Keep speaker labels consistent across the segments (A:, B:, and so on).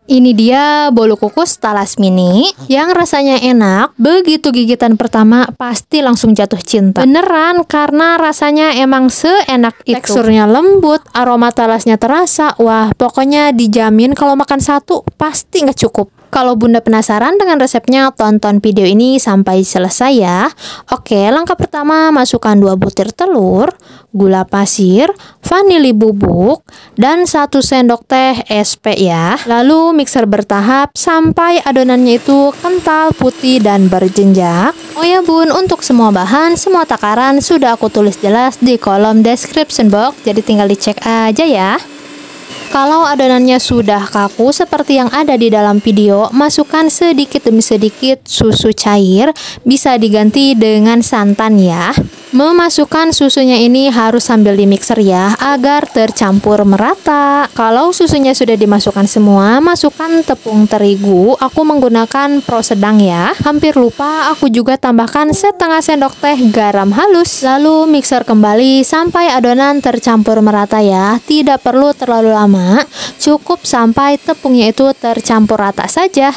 A: Ini dia bolu kukus talas mini yang rasanya enak. Begitu gigitan pertama pasti langsung jatuh cinta. Beneran, karena rasanya emang seenak itu. Teksturnya lembut, aroma talasnya terasa. Wah, pokoknya dijamin kalau makan satu pasti nggak cukup. Kalau Bunda penasaran dengan resepnya, tonton video ini sampai selesai ya. Oke, langkah pertama masukkan 2 butir telur, gula pasir, vanili bubuk, dan 1 sendok teh SP ya. Lalu mixer bertahap sampai adonannya itu kental, putih, dan berjenjak. Oh ya Bun, untuk semua bahan, semua takaran sudah aku tulis jelas di kolom description box, jadi tinggal dicek aja ya. Kalau adonannya sudah kaku seperti yang ada di dalam video, masukkan sedikit demi sedikit susu cair, bisa diganti dengan santan ya. Memasukkan susunya ini harus sambil di mixer ya, agar tercampur merata. Kalau susunya sudah dimasukkan semua, masukkan tepung terigu. Aku menggunakan pro sedang ya. Hampir lupa, aku juga tambahkan setengah sendok teh garam halus. Lalu mixer kembali sampai adonan tercampur merata ya. Tidak perlu terlalu lama, cukup sampai tepungnya itu tercampur rata saja.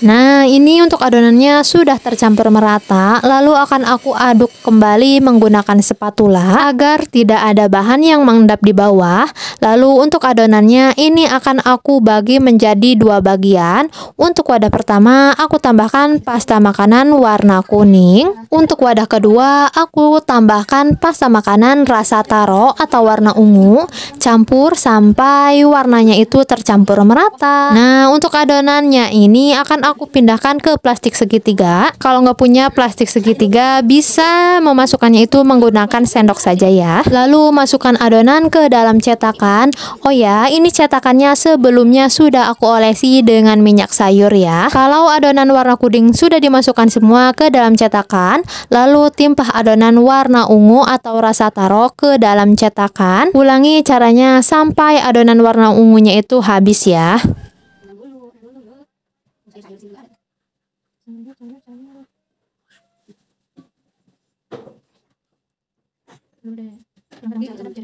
A: Nah, ini untuk adonannya sudah tercampur merata, lalu akan aku aduk kembali menggunakan spatula agar tidak ada bahan yang mengendap di bawah. Lalu untuk adonannya ini akan aku bagi menjadi 2 bagian. Untuk wadah pertama aku tambahkan pasta makanan warna kuning. Untuk wadah kedua aku tambahkan pasta makanan rasa taro atau warna ungu. Campur sampai warnanya itu tercampur merata. Nah, untuk adonannya ini akan aku pindahkan ke plastik segitiga. Kalau nggak punya plastik segitiga, bisa memasukkannya itu menggunakan sendok saja ya. Lalu masukkan adonan ke dalam cetakan. Oh ya, ini cetakannya sebelumnya sudah aku olesi dengan minyak sayur ya. Kalau adonan warna kuning sudah dimasukkan semua ke dalam cetakan, lalu timpah adonan warna ungu atau rasa taro ke dalam cetakan. Ulangi caranya sampai adonan warna ungunya itu habis ya.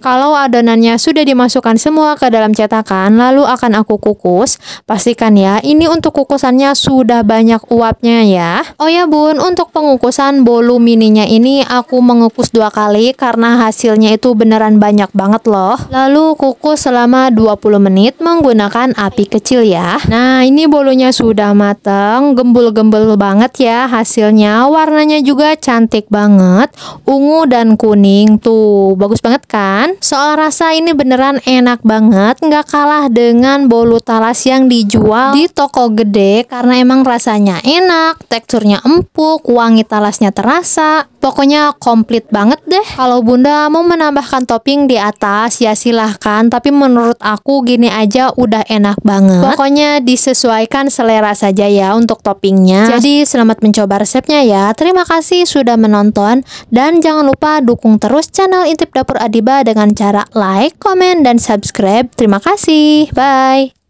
A: Kalau adonannya sudah dimasukkan semua ke dalam cetakan, lalu akan aku kukus. Pastikan ya, ini untuk kukusannya sudah banyak uapnya ya. Oh ya Bun, untuk pengukusan bolu mininya ini aku mengukus 2 kali karena hasilnya itu beneran banyak banget loh. Lalu kukus selama 20 menit menggunakan api kecil ya. Nah, ini bolunya sudah mateng, gembul-gembul banget ya hasilnya. Warnanya juga cantik banget, ungu dan kuning tuh, bagus banget kan? Soal rasa ini beneran enak banget, nggak kalah dengan bolu talas yang dijual di toko gede karena emang rasanya enak, teksturnya empuk, wangi talasnya terasa. Pokoknya komplit banget deh. Kalau Bunda mau menambahkan topping di atas ya silahkan, tapi menurut aku gini aja udah enak banget. Pokoknya disesuaikan selera saja ya untuk toppingnya. Jadi selamat mencoba resepnya ya. Terima kasih sudah menonton dan jangan lupa dukung terus channel Intip Dapur Adiba dengan cara like, komen, dan subscribe. Terima kasih. Bye.